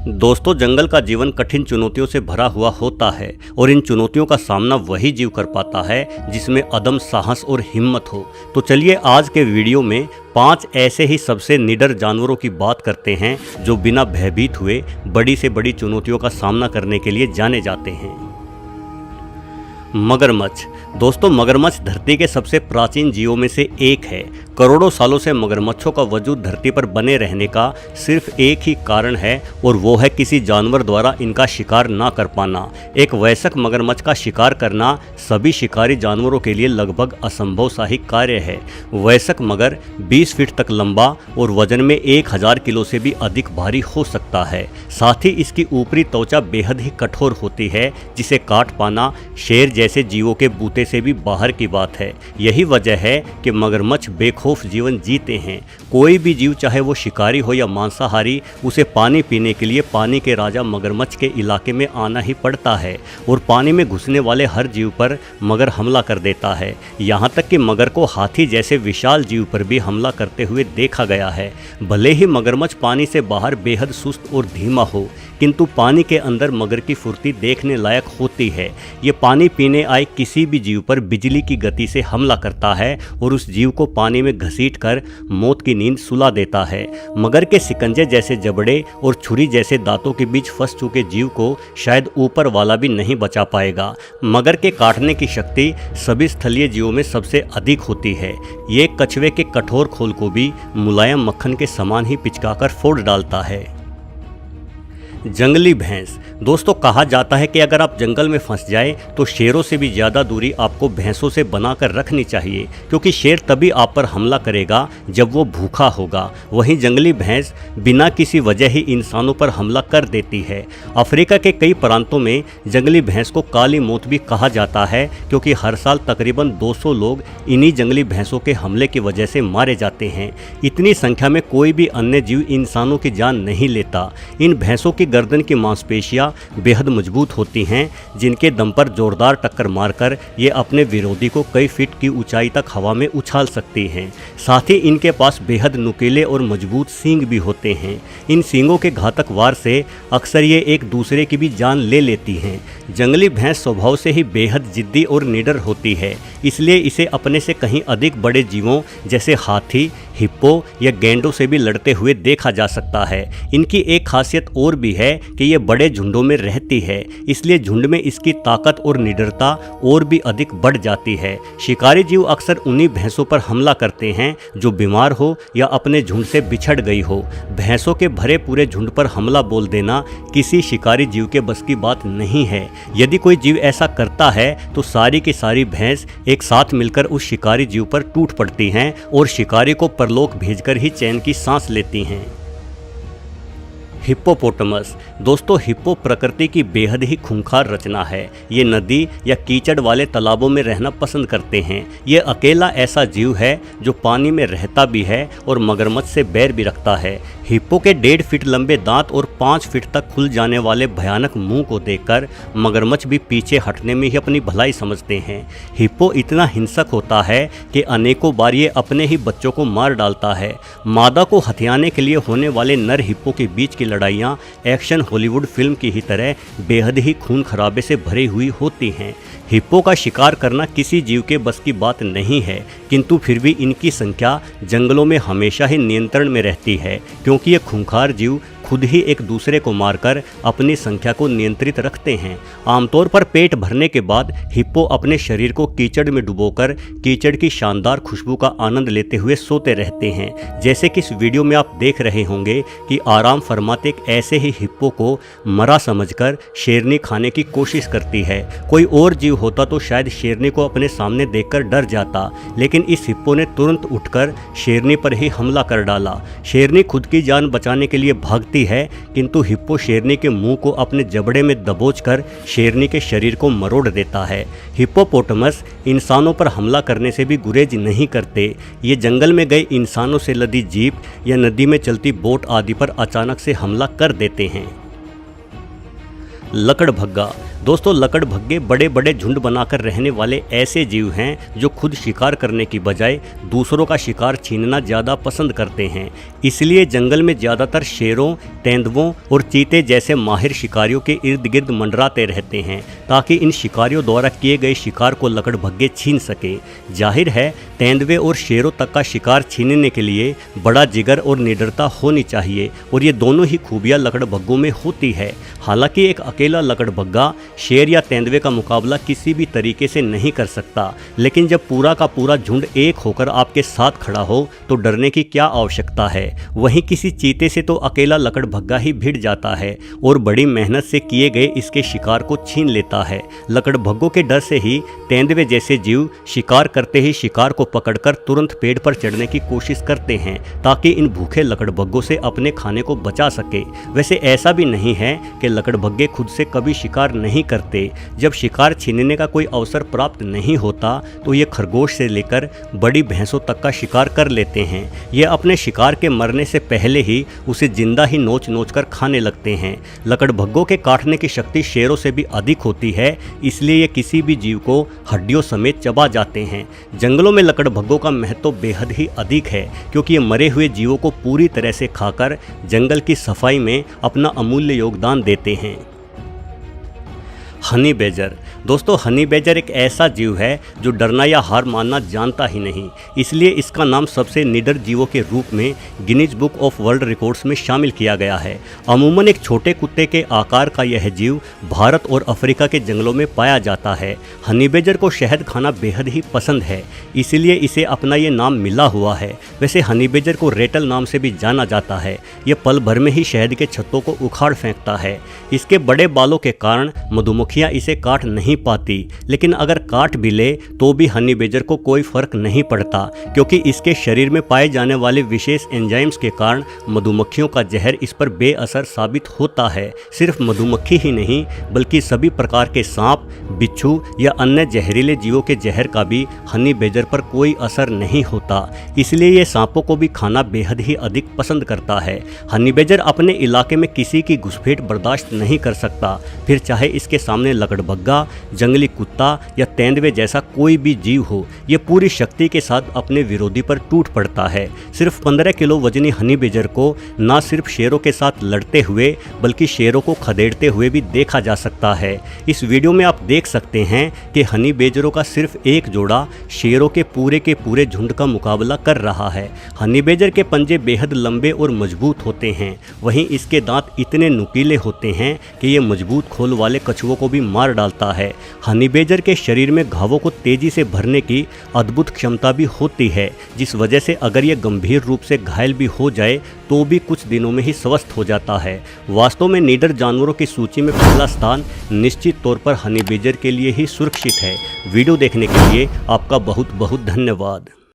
दोस्तों, जंगल का जीवन कठिन चुनौतियों से भरा हुआ होता है और इन चुनौतियों का सामना वही जीव कर पाता है जिसमें अदम साहस और हिम्मत हो। तो चलिए आज के वीडियो में 5 ऐसे ही सबसे निडर जानवरों की बात करते हैं जो बिना भयभीत हुए बड़ी से बड़ी चुनौतियों का सामना करने के लिए जाने जाते हैं। मगरमच्छ। दोस्तों, मगरमच्छ धरती के सबसे प्राचीन जीवों में से एक है। करोड़ों सालों से मगरमच्छों का वजूद धरती पर बने रहने का सिर्फ एक ही कारण है और वो है किसी जानवर द्वारा इनका शिकार ना कर पाना। एक वयस्क मगरमच्छ का शिकार करना सभी शिकारी जानवरों के लिए लगभग असंभव सा ही कार्य है। वयस्क मगर 20 फीट तक लंबा और वजन में 1000 किलो से भी अधिक भारी हो सकता है। साथ ही इसकी ऊपरी त्वचा बेहद ही कठोर होती है जिसे काट पाना शेर जैसे जीवों के बूते से भी बाहर की बात है। यही वजह है कि मगरमच्छ बेखौफ जीवन जीते हैं। कोई भी जीव, चाहे वो शिकारी हो या मांसाहारी, उसे पानी पीने के लिए पानी के राजा मगरमच्छ के इलाके में आना ही पड़ता है और पानी में घुसने वाले हर जीव पर मगर हमला कर देता है। यहाँ तक कि मगर को हाथी जैसे विशाल जीव पर भी हमला करते हुए देखा गया है। भले ही मगरमच्छ पानी से बाहर बेहद सुस्त और धीमा हो, किंतु पानी के अंदर मगर की फुर्ती देखने लायक होती है। ये पानी पीने आए किसी भी जीव पर बिजली की गति से हमला करता है और उस जीव को पानी में घसीटकर मौत की नींद सुला देता है। मगर के शिकंजे जैसे जबड़े और छुरी जैसे दांतों के बीच फंस चुके जीव को शायद ऊपर वाला भी नहीं बचा पाएगा। मगर के काटने की शक्ति सभी स्थलीय जीवों में सबसे अधिक होती है। ये कछुए के कठोर खोल को भी मुलायम मक्खन के समान ही पिचकाकर फोड़ डालता है। जंगली भैंस। दोस्तों, कहा जाता है कि अगर आप जंगल में फंस जाए तो शेरों से भी ज़्यादा दूरी आपको भैंसों से बनाकर रखनी चाहिए, क्योंकि शेर तभी आप पर हमला करेगा जब वो भूखा होगा। वहीं जंगली भैंस बिना किसी वजह ही इंसानों पर हमला कर देती है। अफ्रीका के कई प्रांतों में जंगली भैंस को काली मौत भी कहा जाता है, क्योंकि हर साल तकरीबन 200 लोग इन्हीं जंगली भैंसों के हमले की वजह से मारे जाते हैं। इतनी संख्या में कोई भी अन्य जीव इंसानों की जान नहीं लेता। इन भैंसों की गर्दन की मांसपेशियां बेहद मजबूत होती हैं, जिनके दम पर जोरदार टक्कर मारकर ये अपने विरोधी को कई फीट की ऊंचाई तक हवा में उछाल सकती हैं। साथ ही इनके पास बेहद नुकीले और मजबूत सींग भी होते हैं। इन सींगों के घातक वार से अक्सर ये एक दूसरे की भी जान ले लेती हैं। जंगली भैंस स्वभाव से ही बेहद जिद्दी और निडर होती है, इसलिए इसे अपने से कहीं अधिक बड़े जीवों जैसे हाथी, हिप्पो या गैंडों से भी लड़ते हुए देखा जा सकता है। इनकी एक खासियत और भी है कि ये बड़े झुंडों में रहती है, इसलिए झुंड में इसकी ताकत और निडरता और भी अधिक बढ़ जाती है। शिकारी जीव अक्सर उन्हीं भैंसों पर हमला करते हैं जो बीमार हो या अपने झुंड से बिछड़ गई हो। भैंसों के भरे पूरे झुंड पर हमला बोल देना किसी शिकारी जीव के बस की बात नहीं है। यदि कोई जीव ऐसा करता है तो सारी की सारी भैंस एक साथ मिलकर उस शिकारी जीव पर टूट पड़ती हैं और शिकारी को परलोक भेजकर ही चैन की सांस लेती हैं। हिप्पोपोटामस। दोस्तों, हिप्पो प्रकृति की बेहद ही खूंखार रचना है। ये नदी या कीचड़ वाले तालाबों में रहना पसंद करते हैं। ये अकेला ऐसा जीव है जो पानी में रहता भी है और मगरमच्छ से बैर भी रखता है। हिप्पो के 1.5 फीट लंबे दांत और 5 फीट तक खुल जाने वाले भयानक मुंह को देखकर मगरमच्छ भी पीछे हटने में ही अपनी भलाई समझते हैं। हिप्पो इतना हिंसक होता है कि अनेकों बार ये अपने ही बच्चों को मार डालता है। मादा को हथियाने के लिए होने वाले नर हिप्पो के बीच की लड़ाइयाँ एक्शन हॉलीवुड फिल्म की ही तरह बेहद ही खून खराबे से भरी हुई होती हैं। हिप्पो का शिकार करना किसी जीव के बस की बात नहीं है, किंतु फिर भी इनकी संख्या जंगलों में हमेशा ही नियंत्रण में रहती है, क्योंकि ये खूंखार जीव खुद ही एक दूसरे को मारकर अपनी संख्या को नियंत्रित रखते हैं। आमतौर पर पेट भरने के बाद हिप्पो अपने शरीर को कीचड़ में डुबोकर कीचड़ की शानदार खुशबू का आनंद लेते हुए सोते रहते हैं। जैसे कि इस वीडियो में आप देख रहे होंगे कि आराम फरमाते एक ऐसे ही हिप्पो को मरा समझकर शेरनी खाने की कोशिश करती है। कोई और जीव होता तो शायद शेरनी को अपने सामने देखकर डर जाता, लेकिन इस हिप्पो ने तुरंत उठकर शेरनी पर ही हमला कर डाला। शेरनी खुद की जान बचाने के लिए भागती है, किंतु हिप्पो शेरनी के मुंह को अपने जबड़े में दबोचकर शेरनी के शरीर को मरोड़ देता है। हिप्पोपोटामस इंसानों पर हमला करने से भी गुरेज नहीं करते। ये जंगल में गए इंसानों से लदी जीप या नदी में चलती बोट आदि पर अचानक से हमला कर देते हैं। लकड़भग्गा। दोस्तों लकड़भग्गे बड़े बड़े झुंड बनाकर रहने वाले ऐसे जीव हैं जो खुद शिकार करने की बजाय दूसरों का शिकार छीनना ज़्यादा पसंद करते हैं। इसलिए जंगल में ज़्यादातर शेरों, तेंदुओं और चीते जैसे माहिर शिकारियों के इर्द गिर्द मंडराते रहते हैं ताकि इन शिकारियों द्वारा किए गए शिकार को लकड़भग्गे छीन सके। जाहिर है तेंदुए और शेरों तक का शिकार छीनने के लिए बड़ा जिगर और निडरता होनी चाहिए और ये दोनों ही खूबियाँ लकड़भग्गों में होती है। हालांकि एक अकेला लकड़भग्गा शेर या तेंदुए का मुकाबला किसी भी तरीके से नहीं कर सकता, लेकिन जब पूरा का पूरा झुंड एक होकर आपके साथ खड़ा हो तो डरने की क्या आवश्यकता है। वहीं किसी चीते से तो अकेला लकड़भग्गा ही भिड़ जाता है और बड़ी मेहनत से किए गए इसके शिकार को छीन लेता है। लकड़भग्गों के डर से ही तेंदुए जैसे जीव शिकार करते ही शिकार को पकड़कर तुरंत पेड़ पर चढ़ने की कोशिश करते हैं ताकि इन भूखे लकड़भग्गों से अपने खाने को बचा सके। वैसे ऐसा भी नहीं है कि लकड़भग्गे खुद से कभी शिकार नहीं करते। जब शिकार छीनने का कोई अवसर प्राप्त नहीं होता तो ये खरगोश से लेकर बड़ी भैंसों तक का शिकार कर लेते हैं। ये अपने शिकार के मरने से पहले ही उसे जिंदा ही नोच नोच कर खाने लगते हैं। लकड़भग्गों के काटने की शक्ति शेरों से भी अधिक होती है, इसलिए ये किसी भी जीव को हड्डियों समेत चबा जाते हैं। जंगलों में लकड़भग्गों का महत्व बेहद ही अधिक है क्योंकि ये मरे हुए जीवों को पूरी तरह से खाकर जंगल की सफाई में अपना अमूल्य योगदान देते हैं। Honey badger. दोस्तों हनी बेजर एक ऐसा जीव है जो डरना या हार मानना जानता ही नहीं, इसलिए इसका नाम सबसे निडर जीवों के रूप में Guinness book of world records में शामिल किया गया है। अमूमन एक छोटे कुत्ते के आकार का यह जीव भारत और अफ्रीका के जंगलों में पाया जाता है। हनी बेजर को शहद खाना बेहद ही पसंद है, इसीलिए इसे अपना ये नाम मिला हुआ है। वैसे हनी बेजर को रेटल नाम से भी जाना जाता है। यह पल भर में ही शहद के छत्तों को उखाड़ फेंकता है। इसके बड़े बालों के कारण मधुमक्खियाँ इसे काट नहीं पाती, लेकिन अगर काट भी ले तो भी हनी बेजर को कोई फर्क नहीं पड़ता क्योंकि इसके शरीर में पाए जाने वाले विशेष एंजाइम्स के कारण मधुमक्खियों का जहर इस पर बेअसर साबित होता है। सिर्फ मधुमक्खी ही नहीं बल्कि सभी प्रकार के सांप, बिच्छू या अन्य जहरीले जीवों के जहर का भी हनी बेजर पर कोई असर नहीं होता, इसलिए ये सांपों को भी खाना बेहद ही अधिक पसंद करता है। हनी बेजर अपने इलाके में किसी की घुसपैठ बर्दाश्त नहीं कर सकता, फिर चाहे इसके सामने लकड़भग्गा, जंगली कुत्ता या तेंदुए जैसा कोई भी जीव हो। ये पूरी शक्ति के साथ अपने विरोधी पर टूट पड़ता है। सिर्फ 15 किलो वजनी हनी बेजर को न सिर्फ शेरों के साथ लड़ते हुए बल्कि शेरों को खदेड़ते हुए भी देखा जा सकता है। इस वीडियो में आप देख सकते हैं कि हनी बेजरों का सिर्फ एक जोड़ा शेरों के पूरे झुंड का मुकाबला कर रहा है। हनी बेजर के पंजे बेहद लंबे और मजबूत होते हैं, वहीं इसके दांत इतने नुकीले होते हैं कि ये मजबूत खोल वाले कछुओं को भी मार डालता है। हनी बेजर के शरीर में घावों को तेजी से भरने की अद्भुत क्षमता भी होती है, जिस वजह से अगर यह गंभीर रूप से घायल भी हो जाए तो भी कुछ दिनों में ही स्वस्थ हो जाता है। वास्तव में निडर जानवरों की सूची में पहला स्थान निश्चित तौर पर हनी बेजर के लिए ही सुरक्षित है। वीडियो देखने के लिए आपका बहुत बहुत धन्यवाद।